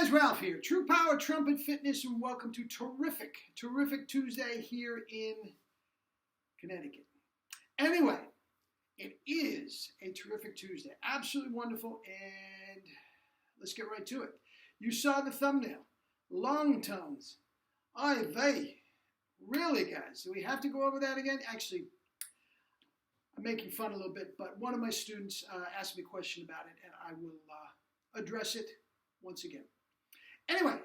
guys, Ralph here. True Power Trumpet Fitness, and welcome to terrific Tuesday here in Connecticut. Anyway, it is a terrific Tuesday. Absolutely wonderful, and let's get right to it. You saw the thumbnail. Long tones. VEY. Really, guys? Do we have to go over that again? Actually, I'm making fun a little bit, but one of my students asked me a question about it, and I will address it once again. Anyway,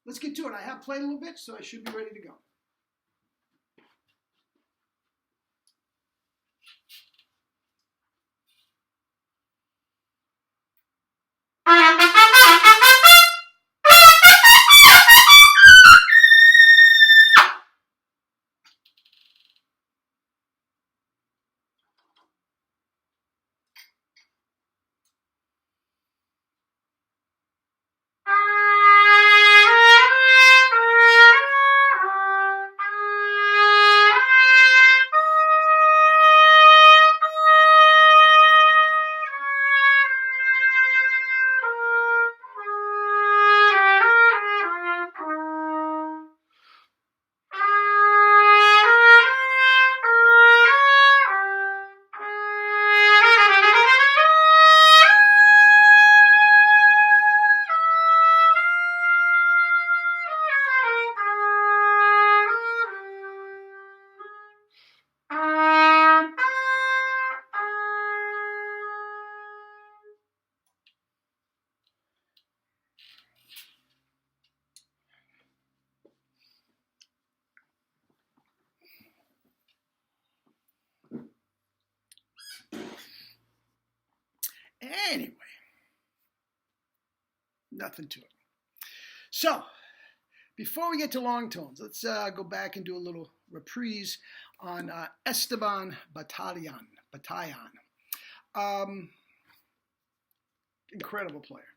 let's get to it. I have played a little bit, so I should be ready to go. Anyway, nothing to it. So, before we get to long tones, let's go back and do a little reprise on Esteban Bataillon. Incredible player.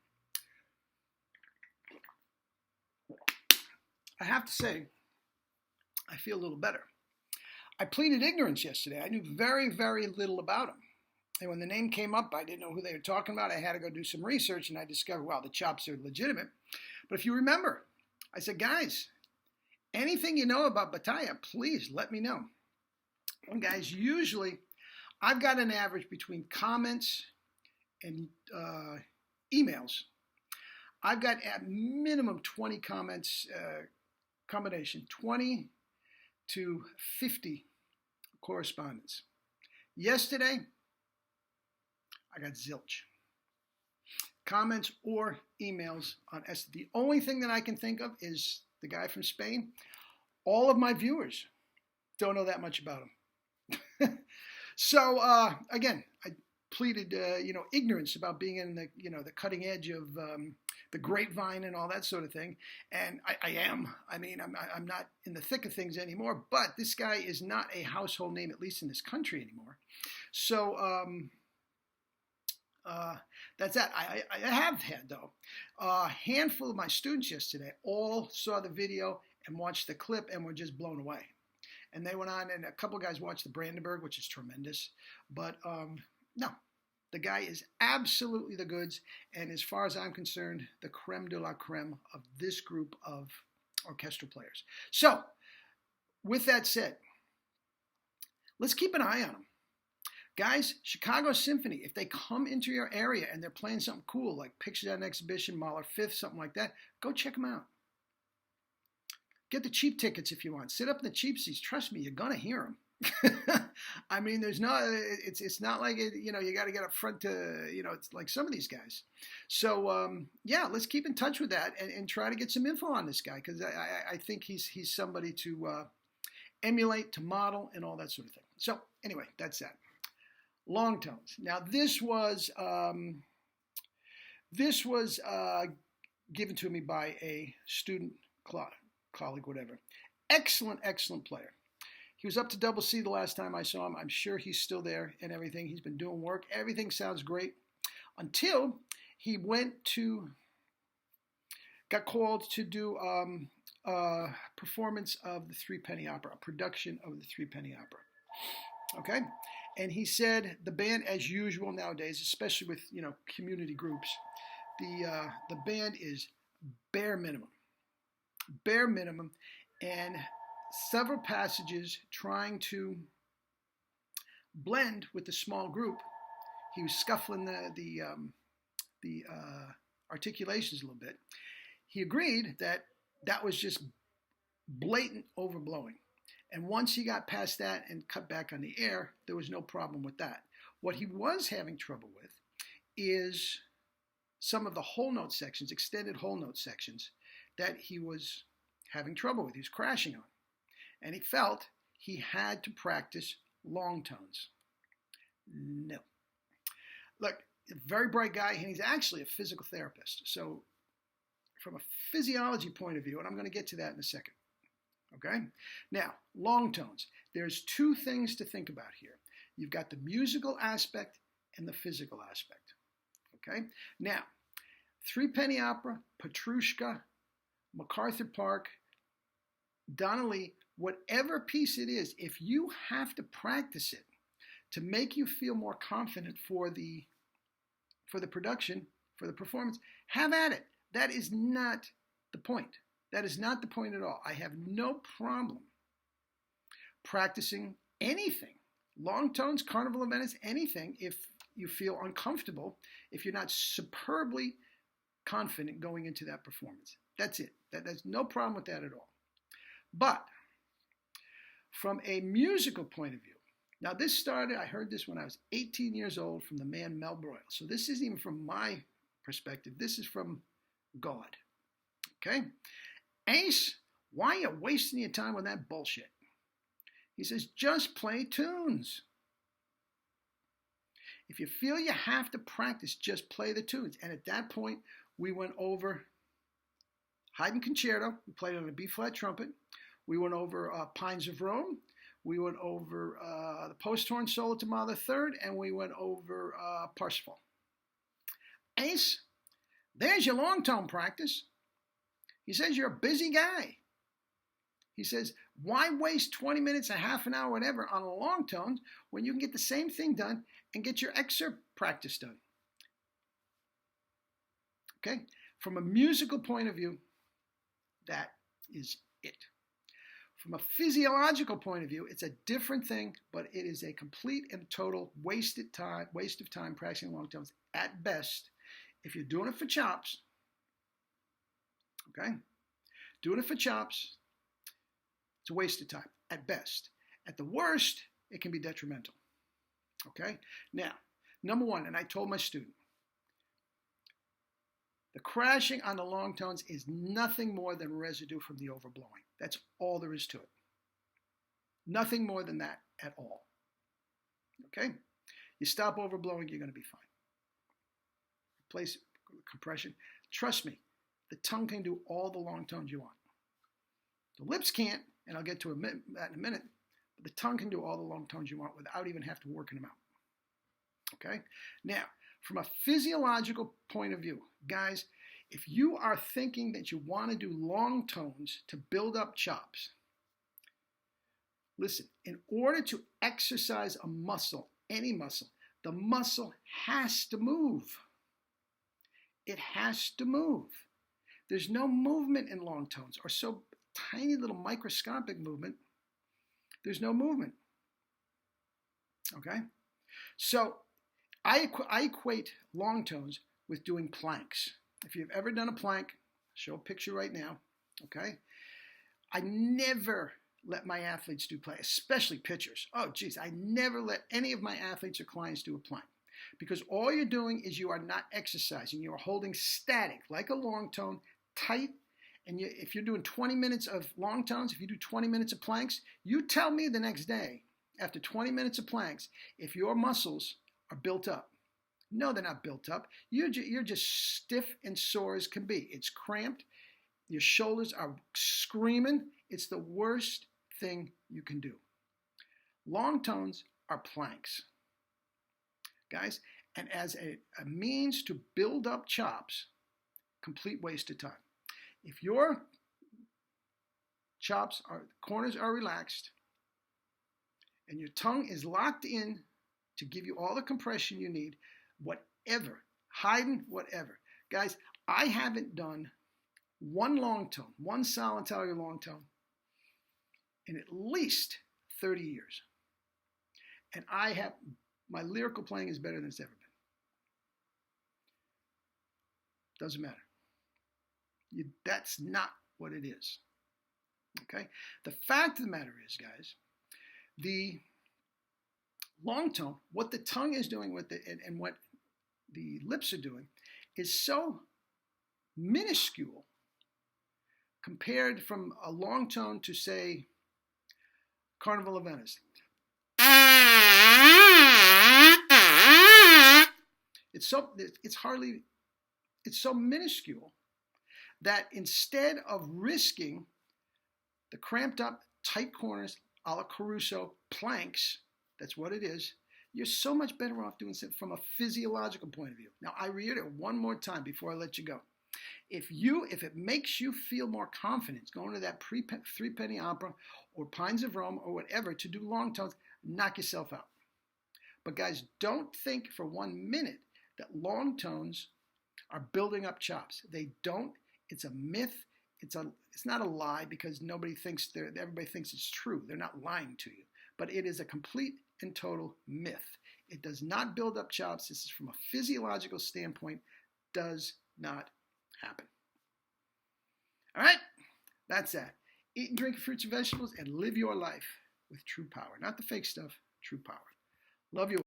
I have to say, I feel a little better. I pleaded ignorance yesterday. I knew very little about him. And when the name came up, I didn't know who they were talking about. I had to go do some research, and I discovered, wow, the chops are legitimate. But if you remember, I said, guys, anything you know about Bataillon, please let me know. And guys, usually I've got an average between comments and emails. I've got at minimum 20 comments, combination, 20 to 50 correspondence. Yesterday, I got zilch. Comments or emails on S. The only thing that I can think of is the guy from Spain. All of my viewers don't know that much about him. So again, I pleaded ignorance about being in the the cutting edge of the grapevine and all that sort of thing, and I am. I mean, I'm not in the thick of things anymore. But this guy is not a household name, at least in this country anymore. So. That's that. I have had, though, a handful of my students yesterday all saw the video and watched the clip and were just blown away. And they went on, and a couple of guys watched the Brandenburg, which is tremendous. But no, the guy is absolutely the goods. And as far as I'm concerned, the creme de la creme of this group of orchestral players. So, with that said, let's keep an eye on him. Guys, Chicago Symphony, if they come into your area and they're playing something cool, like Pictures at an Exhibition, Mahler Fifth, something like that, go check them out. Get the cheap tickets if you want. Sit up in the cheap seats. Trust me, you're going to hear them. I mean, it's not like, you got to get up front to, it's like some of these guys. So, yeah, let's keep in touch with that and try to get some info on this guy, because I think he's somebody to emulate, to model, and all that sort of thing. So, anyway, that's that. Long tones. Now, this was given to me by a student, colleague, whatever. Excellent player. He was up to double C the last time I saw him. I'm sure he's still there and everything. He's been doing work. Everything sounds great until he got called to do a performance of the Three Penny Opera, a production of the Three Penny Opera. Okay? And he said the band, as usual nowadays, especially with, community groups, the band is bare minimum, bare minimum, and several passages trying to blend with the small group. He was scuffling the articulations a little bit. He agreed that that was just blatant overblowing. And once he got past that and cut back on the air, there was no problem with that. What he was having trouble with is some of the whole note sections, extended whole note sections, that he was having trouble with. He was crashing on. And he felt he had to practice long tones. No. Look, a very bright guy, and he's actually a physical therapist. So from a physiology point of view, and I'm going to get to that in a second. Okay? Now, long tones. There's two things to think about here. You've got the musical aspect and the physical aspect. Okay? Now, Three Penny Opera, Petrushka, MacArthur Park, Donnelly, whatever piece it is, if you have to practice it to make you feel more confident for the production, for the performance, have at it. That is not the point. That is not the point at all. I have no problem practicing anything. Long tones, carnival events, anything, if you feel uncomfortable, if you're not superbly confident going into that performance. That's it. There's no problem with that at all. But from a musical point of view, now this started, I heard this when I was 18 years old from the man Mel Broyle. So this isn't even from my perspective. This is from God. Okay? Ace, why are you wasting your time on that bullshit? He says, just play tunes. If you feel you have to practice, just play the tunes. And at that point, we went over Haydn Concerto. We played on a B-flat trumpet. We went over Pines of Rome. We went over the Post-Horn Solo to Mahler III, and we went over Parsifal. Ace, there's your long tone practice. He says you're a busy guy. He says, why waste 20 minutes, a half an hour, whatever, on a long tone when you can get the same thing done and get your excerpt practice done? Okay? From a musical point of view, that is it. From a physiological point of view, it's a different thing, but it is a complete and total waste of time practicing long tones at best. If you're doing it for chops, okay? Doing it for chops, it's a waste of time at best. At the worst, it can be detrimental. Okay? Now, number one, and I told my student, the crashing on the long tones is nothing more than residue from the overblowing. That's all there is to it. Nothing more than that at all. Okay? You stop overblowing, you're going to be fine. Replace compression. Trust me, the tongue can do all the long tones you want. The lips can't, and I'll get to that in a minute, but the tongue can do all the long tones you want without even having to work them out. Okay? Now, from a physiological point of view, guys, if you are thinking that you want to do long tones to build up chops, listen, in order to exercise a muscle, any muscle, the muscle has to move. It has to move. There's no movement in long tones, or so tiny little microscopic movement. There's no movement. Okay? So I equate long tones with doing planks. If you've ever done a plank, show a picture right now, okay? I never let my athletes do plank, especially pitchers. Oh, geez, I never let any of my athletes or clients do a plank because all you're doing is you are not exercising. You are holding static, like a long tone, tight. And if you're doing 20 minutes of long tones, if you do 20 minutes of planks, you tell me the next day, after 20 minutes of planks, if your muscles are built up. No, they're not built up. You're just stiff and sore as can be. It's cramped. Your shoulders are screaming. It's the worst thing you can do. Long tones are planks, guys. And as a means to build up chops, complete waste of time. If your corners are relaxed and your tongue is locked in to give you all the compression you need, whatever, Haydn, whatever, Guys, I haven't done one long tone, one solitary long tone in at least 30 years. And my lyrical playing is better than it's ever been. Doesn't matter. That's not what it is. Okay? The fact of the matter is, guys, the long tone, what the tongue is doing with it and what the lips are doing is so minuscule compared from a long tone to, say, Carnival of Venice. It's so minuscule that instead of risking the cramped up, tight corners, a la Caruso, planks, that's what it is, you're so much better off doing it from a physiological point of view. Now, I reiterate one more time before I let you go. If it makes you feel more confident going to that Three-Penny Opera or Pines of Rome or whatever to do long tones, knock yourself out. But guys, don't think for 1 minute that long tones are building up chops. They don't. It's a myth. It's not a lie because everybody thinks it's true. They're not lying to you. But it is a complete and total myth. It does not build up chops. This is from a physiological standpoint. Does not happen. All right? That's that. Eat and drink fruits and vegetables and live your life with true power. Not the fake stuff, true power. Love you.